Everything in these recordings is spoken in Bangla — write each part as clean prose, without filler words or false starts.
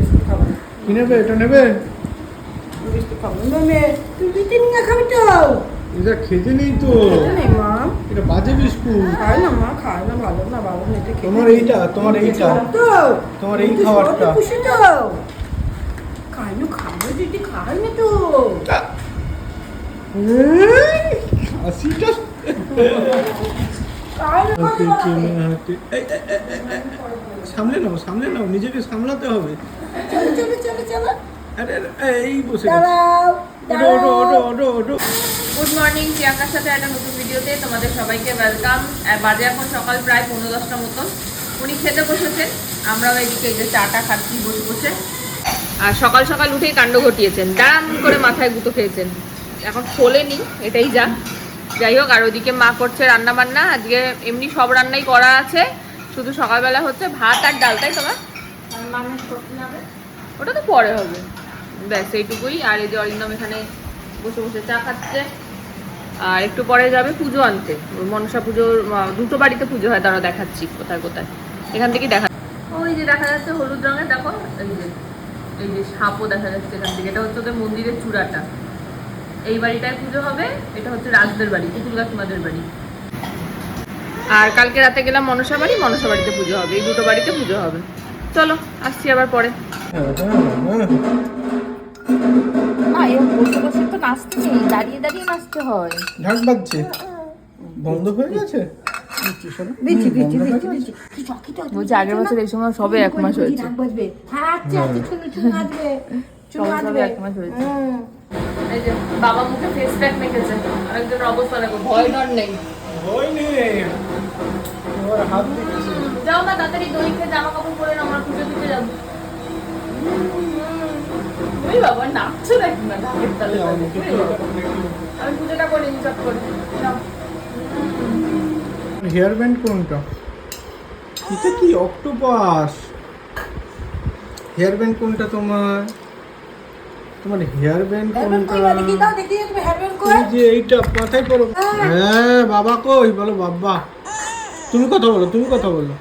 বিস্কুট খাবো না। কি নেবে? এটা নেবে? বিস্কুট খাবো না মেয়ে, তুই বিটি নিয়ে খাবি তো? এটা খেতে নেই তো। খেতে নেই মা, এটা বাজে বিস্কুট। খায় না মা, খায় না, ভালো না, ভালো না, এটা খেতে তোমার নেই। এইটা, তোমার এইটা, তো তোমার এই খাবারটা। খুশি তো খায় না, খাবে দিদি, খায় না তো। হাসিটা সামলে নাও, সামলে নাও, নিজেকে সামলাতে হবে। চলো চলো চলো চলো, আরে এই বসে দাঁড়াও ওটো ওটো ওটো ওটো। গুড মর্নিং, প্রিয়াঙ্কার সাথে একটা নতুন ভিডিওতে তোমাদের সবাইকে ওয়েলকাম। বাজে এখন সকাল প্রায় 9:10টার মতন। উনি খেতে বসেছেন, আমরাও এদিকে এই যে চাটা খাচ্ছি বসে বসে। আর সকাল সকাল উঠেই কাণ্ড ঘটিয়েছেন, দাঁড়ান করে মাথায় গুঁতো খেয়েছেন। এখন খোলেনি, এটাই যা। যাই হোক, আর ওইদিকে মা করছে রান্না বান্না। আজকে এমনি সব রান্নাই করা আছে, শুধু সকালবেলা হচ্ছে ভাত আর ডাল, তাই তোমার ওটা তো পরে হবে। ব্যাস এইটুকুই। আর এই যে অরিন্দম এখানে বসে বসে চা খাচ্ছে। আর একটু পরে যাবে পুজো আনতে, মনসা পুজোর দুটো বাড়িতে পুজো হয়, তারা দেখাচ্ছি কোথায় কোথায়। এখান থেকেই দেখা, ওই যে দেখা যাচ্ছে হলুদ রঙের, দেখো এই যে সাপও দেখা যাচ্ছে এখান থেকে। এটা হচ্ছে ওদের মন্দিরের চূড়াটা। এই বাড়িটায় পুজো হবে, এটা হচ্ছে রাজদের বাড়ি, পুতুল কাকিমাদের বাড়ি। আর কালকে রাতে গেলাম মনসা বাড়ি, মনসা বাড়িতে পুজো হবে, এই দুটো বাড়িতে পুজো হবে। চলো আসছি আবার পরে। বসে বসে তো নাচতে নেই, দাঁড়িয়ে দাঁড়িয়ে নাচতে হয়। ঢাক বাজছে, বন্ধ হয়ে গেছে। বলছি আগের বছর এই সময় সবে 1 মাস হয়েছে। এক মাস হয়েছে। এই যে বাবা মুখে ফেস প্যাক মেখেছে, আরেকজনের অবস্থা দেখো, ভয় ডর নেই। ভয় নেই, ওর হাত দিয়েছে। যাও না তাড়াতাড়ি দই খেয়ে জামা কাপড় পরে আমরা পুজো দিতে যাবো। ওই বাবা নাচছো নাকি না ঢাকের তালে তালে? আমি পুজোটা করে নি চট করে। হেয়ার ব্যান্ড কোনটা? এটা কি অক্টোপাস? হেয়ার ব্যান্ড কোনটা তোমার? তোমার হেয়ার ব্যান্ড কোনটা? এই যে এইটা মাথায় পরো। হ্যাঁ বাবা কই? বলো বাবা। তুমি কথা বলো, তুমি কথা বলো।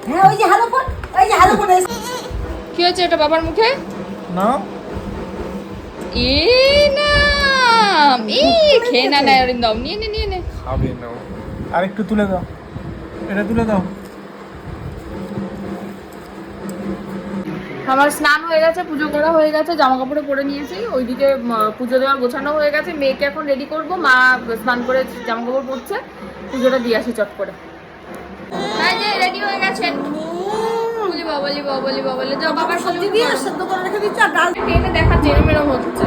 হ্যাঁ ওই যে হালো পর, ওই যে হালো পর। কি হয়েছে এটা বাবার মুখে? না এ না খেয়ে না না অরিন্দম, নিয়ে নে নিয়ে নে। খাবে না, আরেকটু তুলে দাও, এটা তুলে দাও। আমার স্নান হয়ে গেছে, পুজো করা হয়ে গেছে, জামা কাপড়ে পরে নিয়েছি। ওইদিকে পুজো দেওয়ার গোছানো হয়ে গেছে, মেয়েকে এখন রেডি করবো। মা স্নান করে জামা কাপড় পরছে, পুজোটা দিয়ে আসি চট করে। হ্যাঁ যে রেডি হয়ে গেছেন। বলি বাবলি বাবলি বাবলি, যাও বাবার সবজি দিয়ে আসছে, দোকানে রেখে দিচ্ছি। আর ডাল টেনে দেখাচ্ছে এরম এরম হচ্ছে।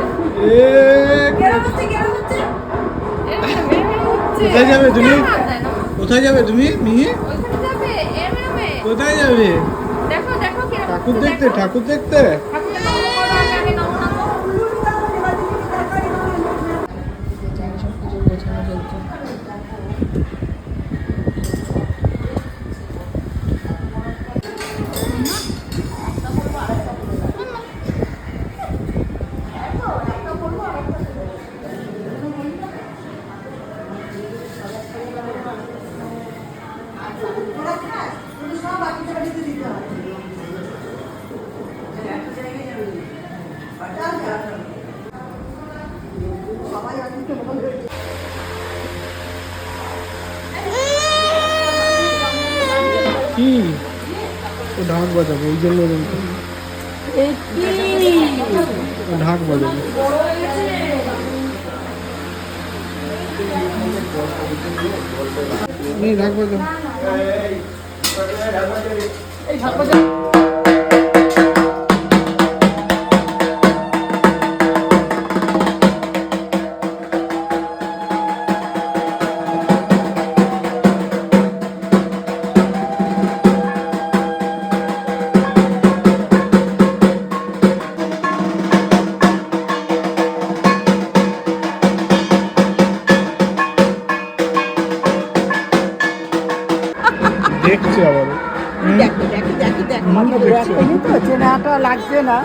কোথায় যাবে তুমি? কোথায় যাবে তুমি মিহি? ওইখানে যাবে এরম এরমে। কোথায় যাবে? দেখো দেখো কি ঠাকুর দেখতে, ঠাকুর দেখতে। কি ও ঢাক বাজাবে, ওই জন্য ও ঢাক বাজাবে। এই ঢাক বাজাবে। দেখছে আবার, দেখো দেখো দেখো দেখো, মাথা ধরে একটাই তো চেনাটা লাগছে না।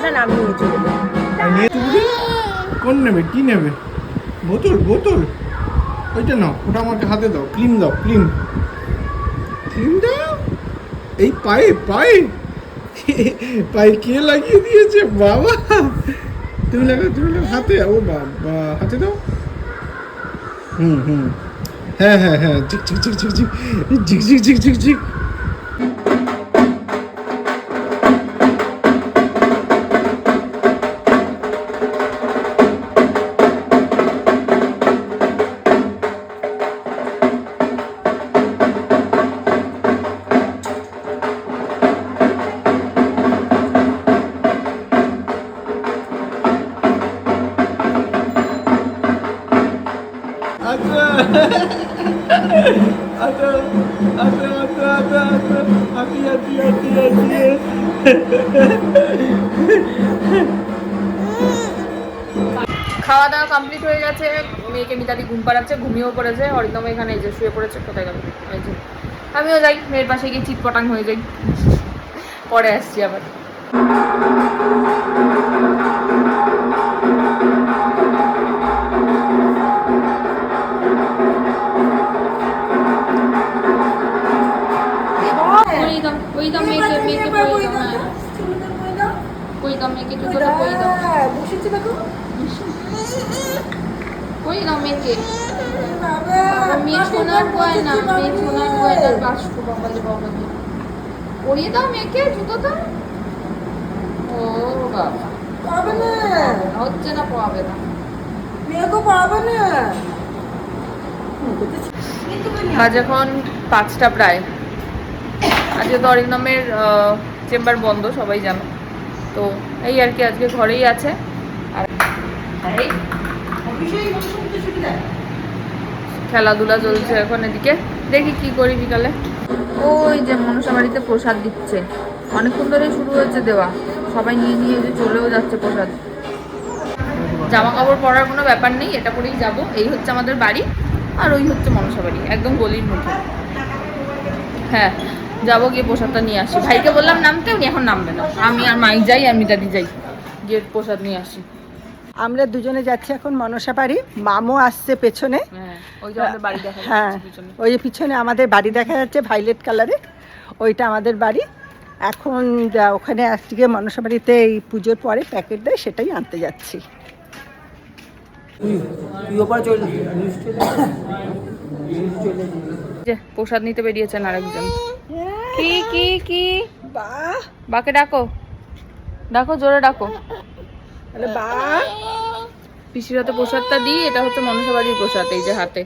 না না আমি নিয়ে চলে যাবো। নিয়ে চুবুরি কোন নেবে? কি নেবে? বোতল? বোতল ওইটা নাও, ওটা আমাকে হাতে দাও। ক্লিম দাও, ক্লিম, ক্লিম দাও। এই পায়ে পায়ে পায়ে কে লাগিয়ে দিয়েছে বাবা? তুমি লাগাও হাতে। ও বাবা, হাতে দাও। হুম, হ্যাঁ, ঝিক ঝিক ঝিক ঝিক ঝিক ঝিক ঝিক ঝিক ঝিক ঝিক। খাওয়া দাওয়া কমপ্লিট হয়ে গেছে, মেয়েকে মিতালি ঘুম পাড়াচ্ছে, ঘুমিয়েও পড়েছে। অরিন্দম এখানে এই যে শুয়ে পড়েছে। কোথায় গেল? এই যে আমিও যাই মেয়ের পাশে গিয়ে চিটপটাং হয়ে যাই, পরে আসছি আবার। পরিয়ে দাও মেয়েকে জুতোটা। ও বাবা, পাবে না, হচ্ছে না, পড়াবে না, মেয়েকে পাবে না। আজ এখন 5টা প্রায়। আজকে তো অরিন্দমের চেম্বার বন্ধ, সবাই জানো তো। এই আর কি, আজকে ঘরেই আছে। আর খেলাধুলা চলছে এখন এদিকে। দেখি কি করি বিকালে। ওই যে মনসা বাড়িতে প্রসাদ দিচ্ছে, অনেকক্ষণ ধরেই শুরু হয়েছে দেওয়া। সবাই নিয়ে নিয়ে যে চলেও যাচ্ছে প্রসাদ। জামা কাপড় পরার কোনো ব্যাপার নেই, এটা পরেই যাব। এই হচ্ছে আমাদের বাড়ি, আর ওই হচ্ছে মনসা বাড়ি, একদম গলির মুখে। হ্যাঁ, যাবো, গিয়ে প্রসাদটা নিয়ে আসি। ভাইকে বললাম নামতে, উনি এখন নামবে না। আমি আর মাই যাই, আর মিতাদি যাই, গিয়ে প্রসাদ নিয়ে আসি। আমরা দুজনে যাচ্ছি এখন মনসা বাড়ি, মামু আসছে পেছনে। হ্যাঁ, ওই যে আমাদের বাড়ি দেখা হ্যাঁ, যাচ্ছে পিছনে। ওই যে পিছনে আমাদের বাড়ি দেখা যাচ্ছে ভাইলেট কালারের, ওইটা আমাদের বাড়ি। এখন ওখানে আজকে মনসা বাড়িতে এই পুজোর পরে প্যাকেট দেয়, সেটাই আনতে যাচ্ছি। যে প্রসাদ নিতে বেরিয়েছেন আরেকজন। কি কি কি? বাহ, বাকে ডাকো, ডাকো, জোরে ডাকো। বাহ, পিসির হাতে প্রসাদটা দিই। এটা হচ্ছে মনসা বাড়ির প্রসাদ, এই যে হাতে।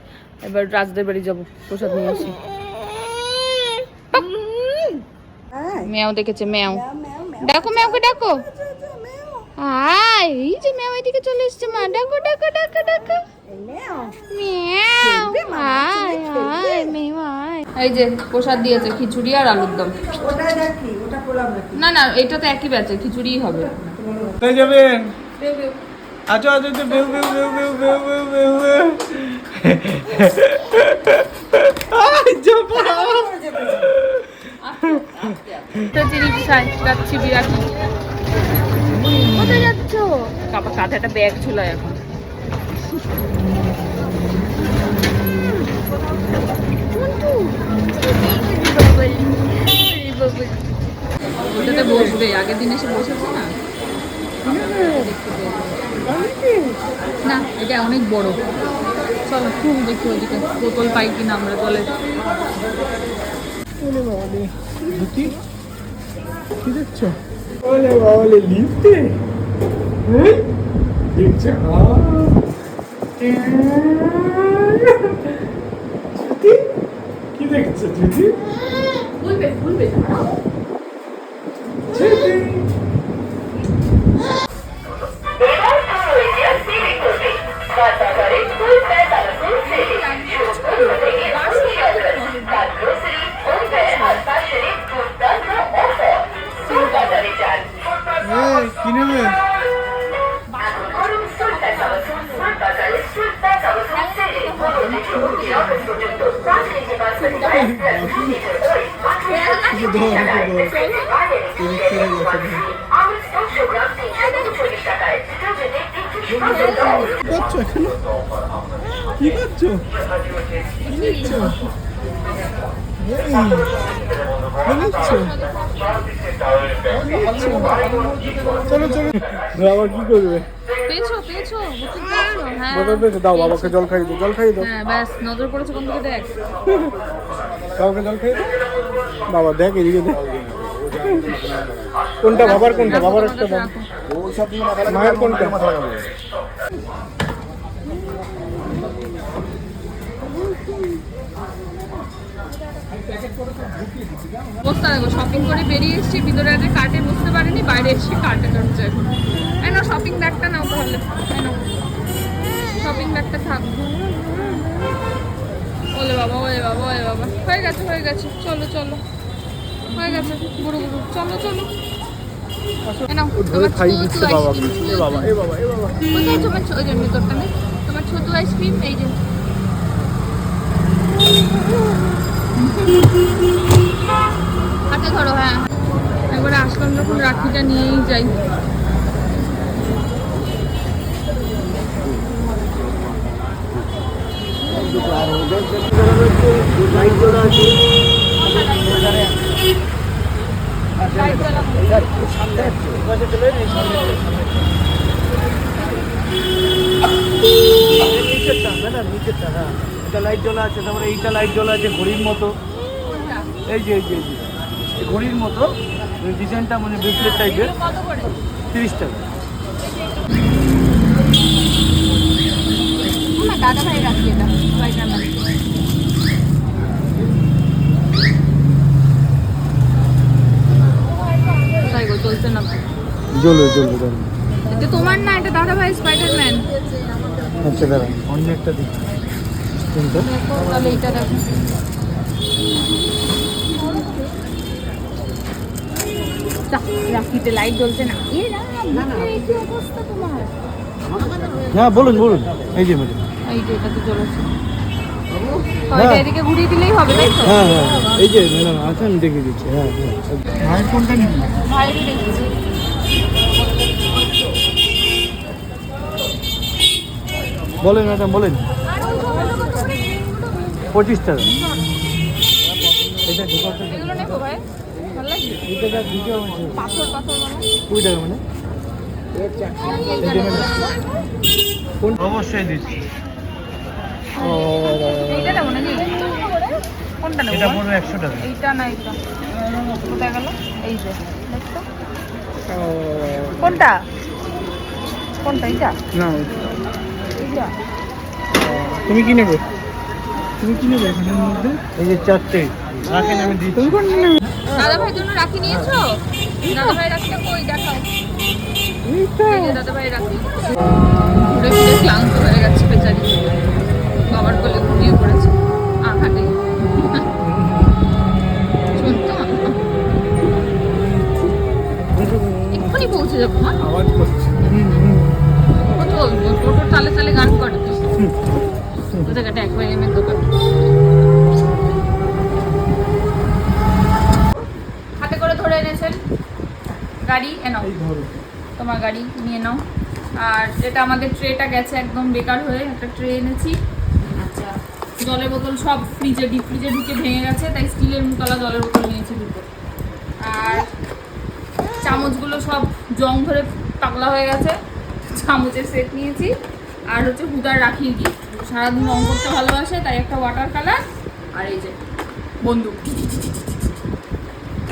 এবার রাজদের বাড়ি যাবো, প্রসাদ নিয়ে আসি। মেয়াও দেখেছে, মেয়াও ডাকো, মেয়াওকে ডাকো। আয়, এই যে মেয়াও এদিকে চলে এসছে। মা ডাকো ডাকো ডাকো ডাকো, মেয়াও, আয় আয় মেয়াও আয়। এই যে প্রসাদ দিয়েছে, খিচুড়ি আর আলুর দম। না না, এটা তো একই ব্যাচে, খিচুড়িই হবে। কোথায় যাবেন? আচ্ছা, বেউ বেউ বেউ বেউ বেউ বেউ বেউ বেউ। যাচ্ছি বিরাটি। কোথায় যাচ্ছ? কাঁধে একটা ব্যাগ ঝুলায় এখন। ওটাতে বসবে, আগের দিন এসে বসেছে না। না, এটা অনেক বড়। চলো খুব দেখি ওদিকে বোতল পাই কিনা আমরা জলের। কি দেখছো? ওলে বাবালে, লিফটে দেখছো? কি দেখছো দিদি? খুলবে খুলবে। কি নেবে? কি করছো? চলো চলো, আবার কি করবে? পেয়েছো পেয়েছো বোতল পেয়েছো? হ্যাঁ বোতল পেয়েছো, দাও বাবাকে জল খাইয়ে দাও, জল খাইয়ে দাও, হ্যাঁ ব্যাস নজর পড়েছে কোন দিকে দেখ। বাবাকে জল খাইয়ে দাও। বাবা দেখ এদিকে দেখ, কোনটা বাবার, কোনটা বাবার একটা দাও, মায়ের কোনটা? বসতে দেখো শপিং করে বেরিয়ে এসেছি, ভিতরে আগে কার্টে বসতে পারিনি, বাইরে এসেছি কার্টে চড়ছে এখন। না শপিং ব্যাগটা নাও তাহলে, শপিং ব্যাগটা থাক। ওলে বাবা ওলে বাবা ওলে বাবা, হয়ে গেছে, চলো চলো, হয়ে গেছে গুরু গুরু, চলো চলো। খাইয়ে দিচ্ছে বাবাকে। এ বাবা এ বাবা এ বাবা, কোথায় তোমার ওই যে ভিতরটা নেই তোমার ছোট আইসক্রিম, এই যে হাতে ধরো। হ্যাঁ একবারে আসলাম যখন রাখিটা নিয়েই যাই। লাইট জ্বলা আছে, তারপরে এইটা লাইট জ্বলা আছে ঘড়ির মতো, এই যে এই ঘড়ির মতো ডিজাইনটা, মানে ব্রেসলেট টাইপের, কত করে? 30 টাকা। দাদা ভাই রাখি এটা স্পাইডারম্যান। তাই গো চলছে না, জ্বলবে জ্বলবে দাঁড়ান। এটা তোমার না, এটা দাদা ভাই স্পাইডারম্যান। আচ্ছা দাঁড়ান, অন্য একটা দিচ্ছি। কোনটা? তাহলে এটা দেখো, রাখিতে লাইট জ্বলছে না। এ না না কি অবস্থা তোমার? হ্যাঁ বলুন বলুন, এই যে ম্যাডাম। এই যে এটা তো জ্বলছে, এটা এদিকে ঘুরিয়ে দিলেই হবে তাই তো? হ্যাঁ হ্যাঁ এই যে ম্যাডাম আছে, আমি দেখিয়ে দিচ্ছি। হ্যাঁ হ্যাঁ, ভাইয়ের কোনটা নিবি? ভাইরে দেখছি বলেন ম্যাডাম বলেন। 25 টাকা। এটা ঢোকাতে এগুলো নেবো ভাই, ভালো লাগছে এটা দিতে হবে পাথর পাথর মানে 20 টাকা মানে। কোন অবশ্যই দিচ্ছি। ও এইটা নেবো নাকি? কোনটা নেবো? এটা পড়বে 100 টাকা। এইটা না এইটা কোথায় গেল? এই যে দেখতো কোনটা কোনটা? এইটা না এইটা তুমি কি নেবে? তুমি কি নেবে এখানের মধ্যে? এই যে 4টে রাখেন, আমি দিচ্ছি। তুমি কোনটা নেবে? দাদা ভাইয়ের জন্য রাখি নিয়েছো? দাদা ভাই রাখিটা কই দেখাও। এইটা এই যে দাদা ভাই রাখি। ঘুরে ফিরে ক্লান্ত হয়ে গেছে বেচারি, বাবার কোলে ঘুমিয়ে পড়েছে আঘাতে। শুনতো এক্ষুনি পৌঁছে যাবো। হ্যাঁ আওয়াজ করছে। চল টোটোর তালে তালে গান করে জায়গাটা অ্যাকোয়ারিয়ামের দোকান। হাতে করে ধরে এনেছেন গাড়ি, এনাও তোমার গাড়ি নিয়ে নাও। আর যেটা আমাদের ট্রেটা গেছে একদম বেকার হয়ে, একটা ট্রে এনেছি। আচ্ছা জলের বোতল সব ফ্রিজে ডিপ ফ্রিজে ঢুকে ভেঙে গেছে, তাই স্টিলের মুতলা জলের বোতল নিয়েছি দুটো। আর চামচগুলো সব জং ধরে পাগলা হয়ে গেছে, চামচের সেট নিয়েছি। আর হচ্ছে হুদার রাখির গিফট, সারাদিন রং করতে ভালোবাসে তাই একটা ওয়াটার কালার। আর এই যে বন্দুক,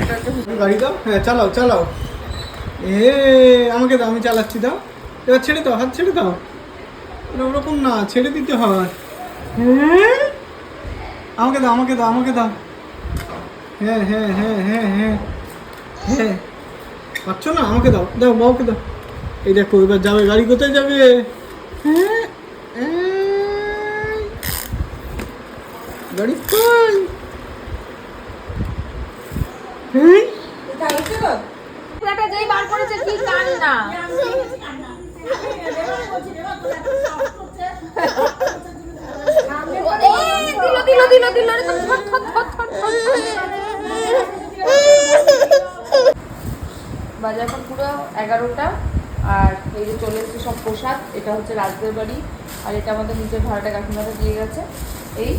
এটা হচ্ছে হুদার। গাড়ি দাও, হ্যাঁ চালাও চালাও। আমাকে দাও, আমি চালাচ্ছি, দাও। এবার ছেড়ে দাও, হাত ছেড়ে দাও। ওরকম না, ছেড়ে দিতে হয়। আমাকে দাও আমাকে দাও আমাকে দাও। হ্যাঁ হ্যাঁ হ্যাঁ হ্যাঁ হ্যাঁ হ্যাঁ, পাচ্ছ না? আমাকে দাও, দাও বাবুকে দাও। এই দেখো এবার যাবে, গাড়ি কোথায় যাবে? হ্যাঁ গাড়ি কই? হ্যাঁ যেই বার করেছে কি কান্না। বাজার এখন পুরো 11টা। আর এই যে চলে এসেছে সব প্রসাদ, এটা হচ্ছে রাজদের বাড়ি, আর এটা আমাদের নিচের ভাড়াটা কাকিমাটা দিয়ে গেছে। এই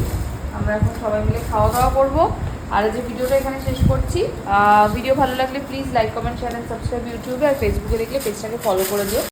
আমরা এখন সবাই মিলে খাওয়া দাওয়া করবো। আর যে ভিডিওটা এখানে শেষ করছি। ভিডিও ভালো লাগলে please like comment share and subscribe ইউটিউবে, আর ফেসবুকে দেখলে পেজটাকে ফলো করে দিও।